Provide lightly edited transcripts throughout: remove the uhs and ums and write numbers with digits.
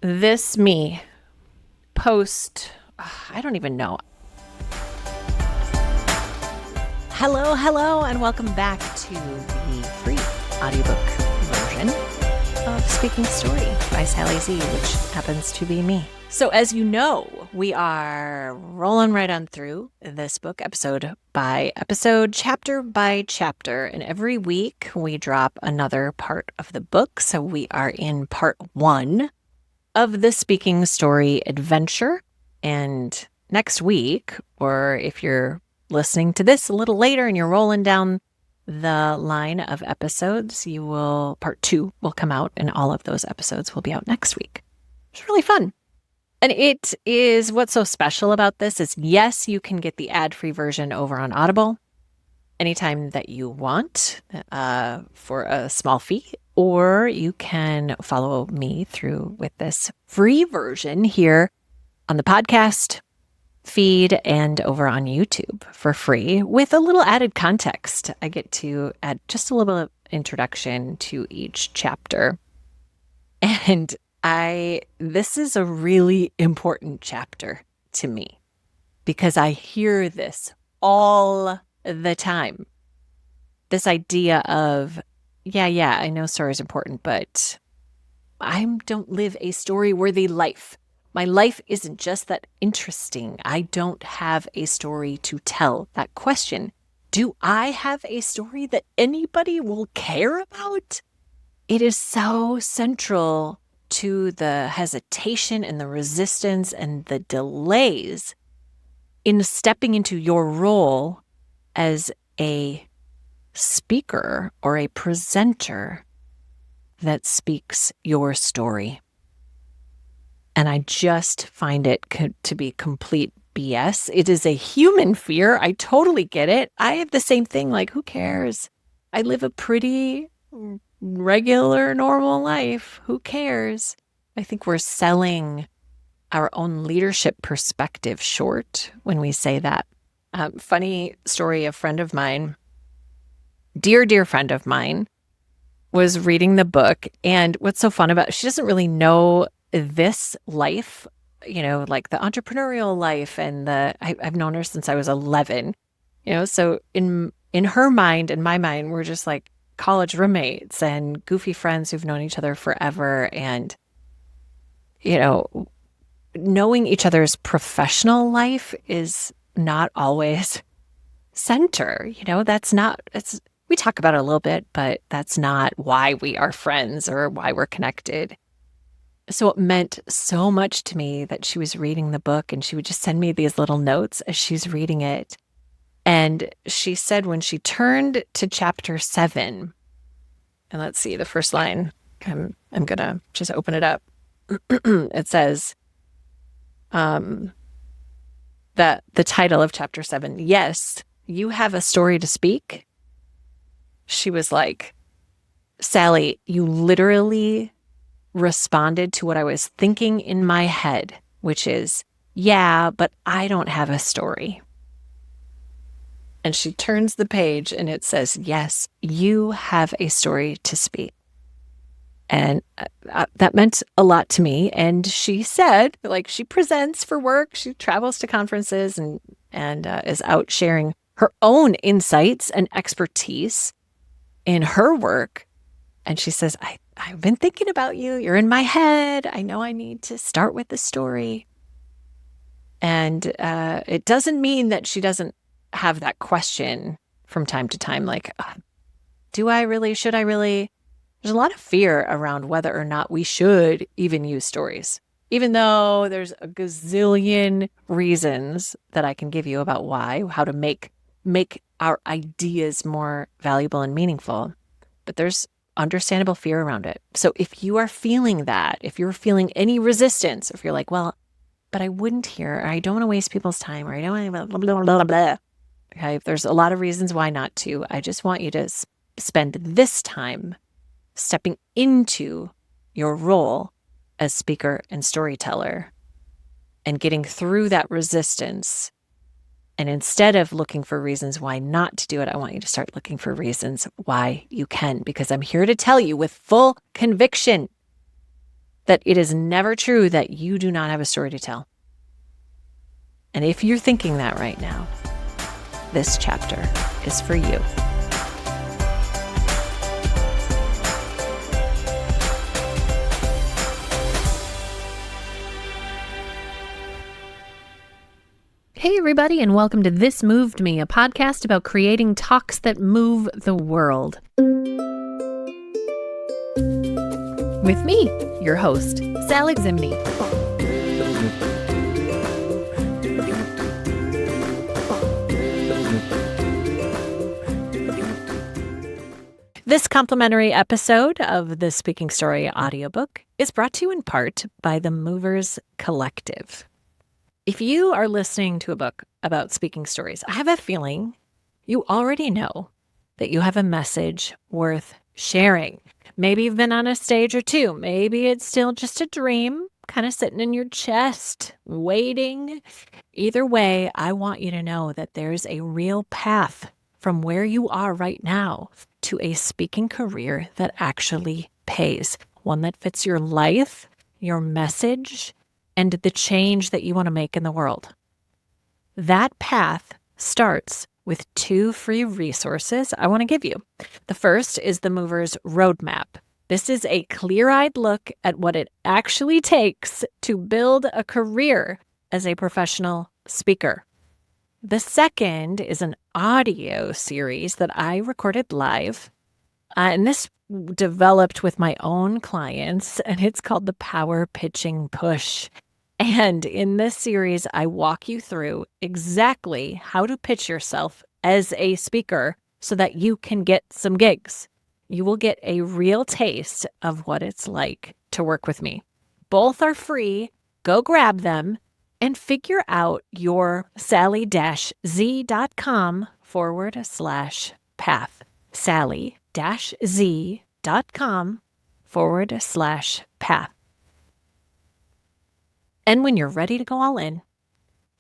This me post, I don't even know. Hello, and welcome back to the free audiobook version of Speaking Story by Sally Z, which happens to be me. So as you know, we are rolling right on through this book episode by episode, chapter by chapter, and every week we drop another part of the book. So we are in part 1 of the Speaking Story adventure. And next week, or if you're listening to this a little later and you're rolling down the line of episodes, part 2 will come out, and all of those episodes will be out next week. It's really fun. And it is, what's so special about this is, yes, you can get the ad-free version over on Audible anytime that you want for a small fee, or you can follow me through with this free version here on the podcast feed and over on YouTube for free with a little added context. I get to add just a little bit of introduction to each chapter. And this is a really important chapter to me because I hear this all the time. This idea of, yeah, I know story is important, but I don't live a story-worthy life. My life isn't just that interesting. I don't have a story to tell. That question, do I have a story that anybody will care about? It is so central to the hesitation and the resistance and the delays in stepping into your role as a speaker or a presenter that speaks your story. And I just find it to be complete BS. It is a human fear. I totally get it. I have the same thing. Like, who cares? I live a pretty regular, normal life. Who cares? I think we're selling our own leadership perspective short when we say that. Funny story, a friend of mine, dear friend of mine, was reading the book. And what's so fun about it, she doesn't really know this life, like the entrepreneurial life, and I've known her since I was 11, so in her mind and my mind, we're just like college roommates and goofy friends who've known each other forever. And, knowing each other's professional life is not always center, we talk about it a little bit, but that's not why we are friends or why we're connected. So it meant so much to me that she was reading the book, and she would just send me these little notes as she's reading it. And she said when she turned to chapter 7, and let's see the first line, I'm going to just open it up. It says that the title of chapter 7, yes, you have a story to speak. She was like, Sally, you literally responded to what I was thinking in my head, which is, yeah, but I don't have a story. And she turns the page and it says, yes, you have a story to speak. And that meant a lot to me. And she said, she presents for work, she travels to conferences and is out sharing her own insights and expertise in her work. And she says, I've been thinking about you. You're in my head. I know I need to start with the story. And it doesn't mean that she doesn't have that question from time to time, like, do I really? Should I really? There's a lot of fear around whether or not we should even use stories, even though there's a gazillion reasons that I can give you about how to make our ideas more valuable and meaningful. But there's understandable fear around it. So if you are feeling that, if you're feeling any resistance, if you're like, well, but I wouldn't hear, or I don't want to waste people's time, or I don't want to blah, blah, blah, blah, blah. Okay, there's a lot of reasons why not to. I just want you to spend this time stepping into your role as speaker and storyteller and getting through that resistance. And instead of looking for reasons why not to do it, I want you to start looking for reasons why you can, because I'm here to tell you with full conviction that it is never true that you do not have a story to tell. And if you're thinking that right now, this chapter is for you. Hey everybody, and welcome to This Moved Me, a podcast about creating talks that move the world. With me, your host, Sally Zimney. This complimentary episode of the Speaking Story audiobook is brought to you in part by the Movers Collective. If you are listening to a book about speaking stories, I have a feeling you already know that you have a message worth sharing. Maybe you've been on a stage or two. Maybe it's still just a dream, kind of sitting in your chest, waiting. Either way, I want you to know that there's a real path from where you are right now to a speaking career that actually pays, one that fits your life, your message, and the change that you want to make in the world. That path starts with 2 free resources I want to give you. The first is the Movers Roadmap. This is a clear-eyed look at what it actually takes to build a career as a professional speaker. The second is an audio series that I recorded live, and this developed with my own clients, and it's called the Power Pitching Push. And in this series, I walk you through exactly how to pitch yourself as a speaker so that you can get some gigs. You will get a real taste of what it's like to work with me. Both are free. Go grab them and figure out your sally-z.com/path. sally-z.com/path. And when you're ready to go all in,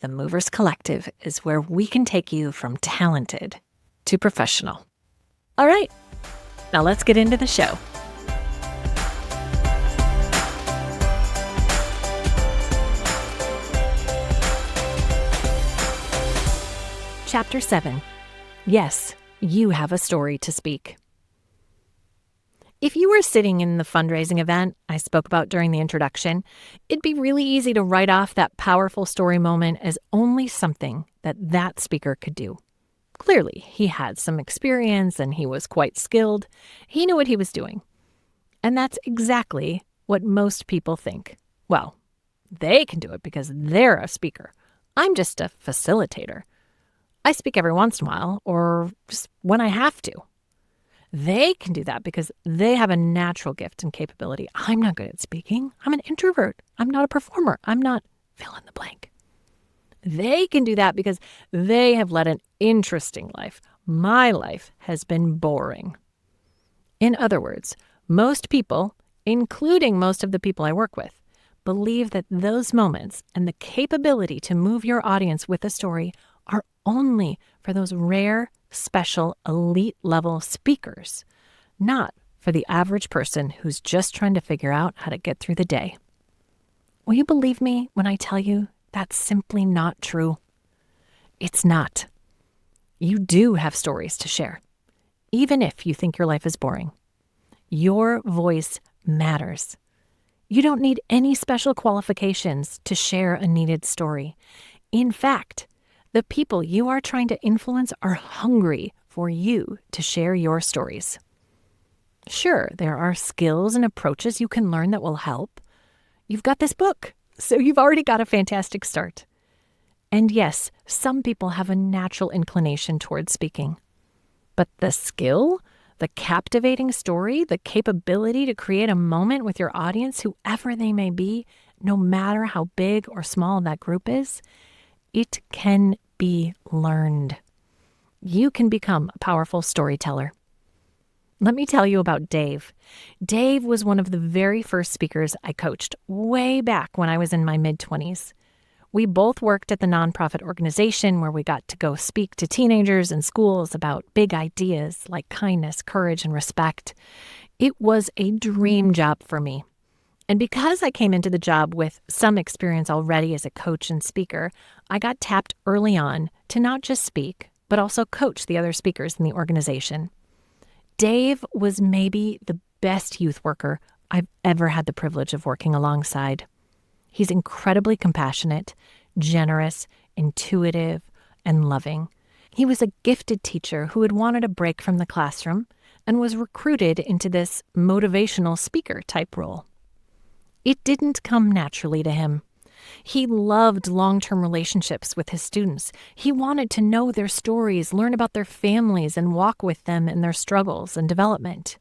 the Movers Collective is where we can take you from talented to professional. All right, now let's get into the show. Chapter 7. Yes, you have a story to speak. If you were sitting in the fundraising event I spoke about during the introduction, it'd be really easy to write off that powerful story moment as only something that speaker could do. Clearly, he had some experience and he was quite skilled. He knew what he was doing. And that's exactly what most people think. Well, they can do it because they're a speaker. I'm just a facilitator. I speak every once in a while or just when I have to. They can do that because they have a natural gift and capability. I'm not good at speaking. I'm an introvert. I'm not a performer. I'm not fill in the blank. They can do that because they have led an interesting life. My life has been boring. In other words, most people, including most of the people I work with, believe that those moments and the capability to move your audience with a story are only for those rare, special, elite-level speakers, not for the average person who's just trying to figure out how to get through the day. Will you believe me when I tell you that's simply not true? It's not. You do have stories to share, even if you think your life is boring. Your voice matters. You don't need any special qualifications to share a needed story. In fact, the people you are trying to influence are hungry for you to share your stories. Sure, there are skills and approaches you can learn that will help. You've got this book, so you've already got a fantastic start. And yes, some people have a natural inclination towards speaking. But the skill, the captivating story, the capability to create a moment with your audience, whoever they may be, no matter how big or small that group is, it can be learned. You can become a powerful storyteller. Let me tell you about Dave. Dave was one of the very first speakers I coached way back when I was in my mid-20s. We both worked at the nonprofit organization where we got to go speak to teenagers in schools about big ideas like kindness, courage, and respect. It was a dream job for me. And because I came into the job with some experience already as a coach and speaker, I got tapped early on to not just speak, but also coach the other speakers in the organization. Dave was maybe the best youth worker I've ever had the privilege of working alongside. He's incredibly compassionate, generous, intuitive, and loving. He was a gifted teacher who had wanted a break from the classroom and was recruited into this motivational speaker type role. It didn't come naturally to him. He loved long-term relationships with his students. He wanted to know their stories, learn about their families, and walk with them in their struggles and development.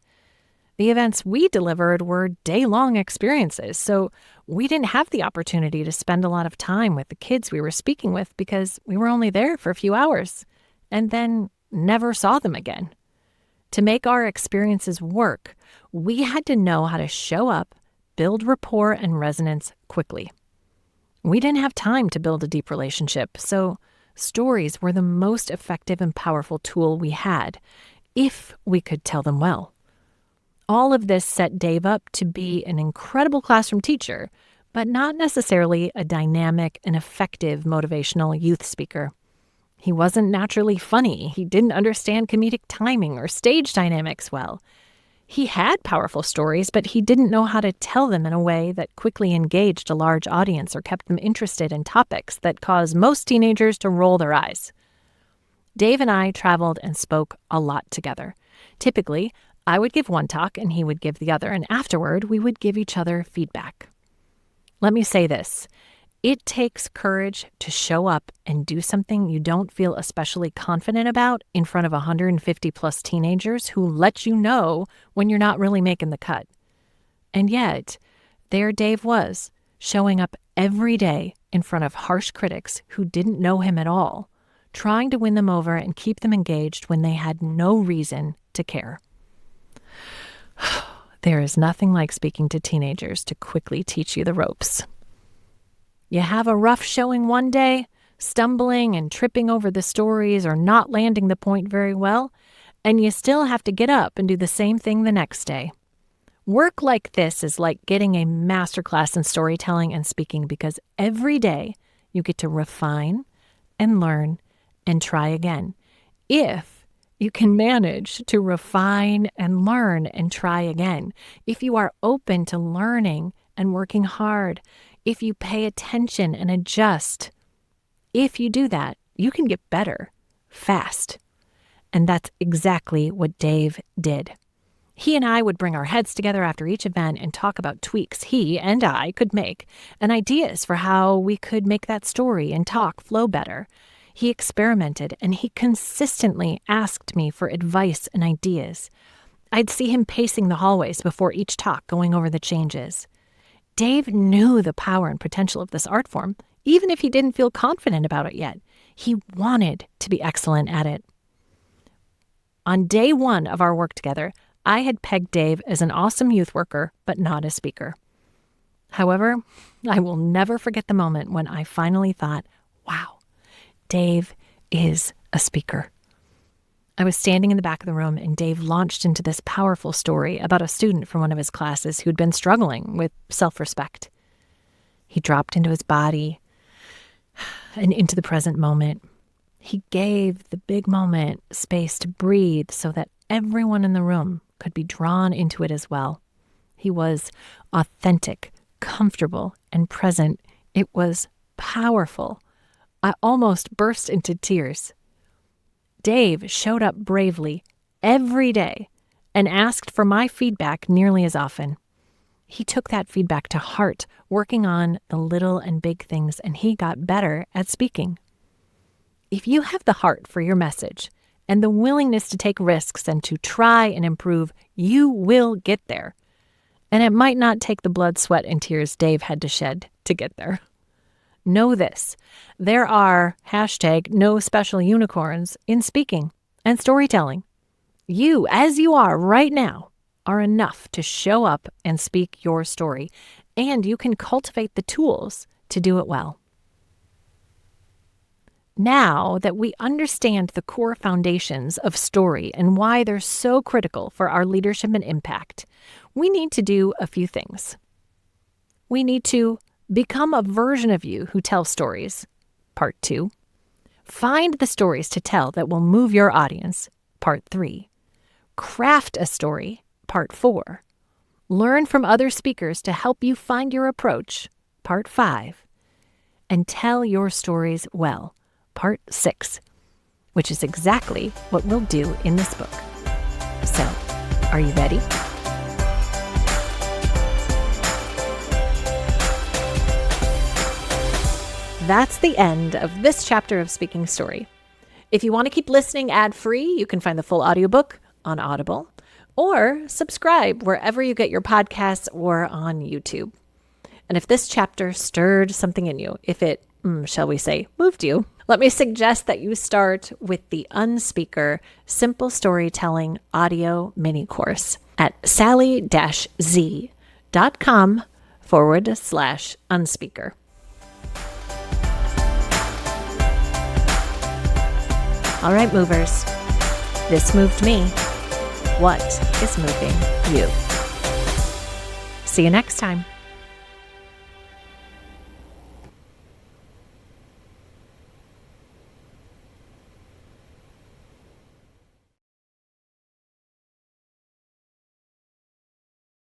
The events we delivered were day-long experiences, so we didn't have the opportunity to spend a lot of time with the kids we were speaking with because we were only there for a few hours and then never saw them again. To make our experiences work, we had to know how to show up, build rapport and resonance quickly. We didn't have time to build a deep relationship, so stories were the most effective and powerful tool we had, if we could tell them well. All of this set Dave up to be an incredible classroom teacher, but not necessarily a dynamic and effective motivational youth speaker. He wasn't naturally funny. He didn't understand comedic timing or stage dynamics well. He had powerful stories, but he didn't know how to tell them in a way that quickly engaged a large audience or kept them interested in topics that cause most teenagers to roll their eyes. Dave and I traveled and spoke a lot together. Typically, I would give one talk and he would give the other, and afterward, we would give each other feedback. Let me say this. It takes courage to show up and do something you don't feel especially confident about in front of 150 plus teenagers who let you know when you're not really making the cut. And yet, there Dave was, showing up every day in front of harsh critics who didn't know him at all, trying to win them over and keep them engaged when they had no reason to care. There is nothing like speaking to teenagers to quickly teach you the ropes. You have a rough showing one day, stumbling and tripping over the stories or not landing the point very well, and you still have to get up and do the same thing the next day. Work like this is like getting a masterclass in storytelling and speaking because every day you get to refine and learn and try again. If you can manage to refine and learn and try again, if you are open to learning and working hard, if you pay attention and adjust, if you do that, you can get better fast. And that's exactly what Dave did. He and I would bring our heads together after each event and talk about tweaks he and I could make and ideas for how we could make that story and talk flow better. He experimented and he consistently asked me for advice and ideas. I'd see him pacing the hallways before each talk, going over the changes. Dave knew the power and potential of this art form, even if he didn't feel confident about it yet. He wanted to be excellent at it. On day one of our work together, I had pegged Dave as an awesome youth worker, but not a speaker. However, I will never forget the moment when I finally thought, wow, Dave is a speaker. I was standing in the back of the room and Dave launched into this powerful story about a student from one of his classes who'd been struggling with self-respect. He dropped into his body and into the present moment. He gave the big moment space to breathe so that everyone in the room could be drawn into it as well. He was authentic, comfortable, and present. It was powerful. I almost burst into tears. Dave showed up bravely every day and asked for my feedback nearly as often. He took that feedback to heart, working on the little and big things, and he got better at speaking. If you have the heart for your message and the willingness to take risks and to try and improve, you will get there. And it might not take the blood, sweat, and tears Dave had to shed to get there. Know this, there are #no special unicorns in speaking and storytelling. You, as you are right now, are enough to show up and speak your story, and you can cultivate the tools to do it well. Now that we understand the core foundations of story and why they're so critical for our leadership and impact, we need to do a few things. We need to become a version of you who tells stories, part 2. Find the stories to tell that will move your audience, part 3. Craft a story, part 4. Learn from other speakers to help you find your approach, part 5. And tell your stories well, part 6, which is exactly what we'll do in this book. So, are you ready? That's the end of this chapter of Speaking Story. If you want to keep listening ad-free, you can find the full audiobook on Audible or subscribe wherever you get your podcasts or on YouTube. And if this chapter stirred something in you, if it, shall we say, moved you, let me suggest that you start with the Unspeaker Simple Storytelling Audio Mini Course at sally-z.com/unspeaker. All right, movers, this moved me. What is moving you? See you next time.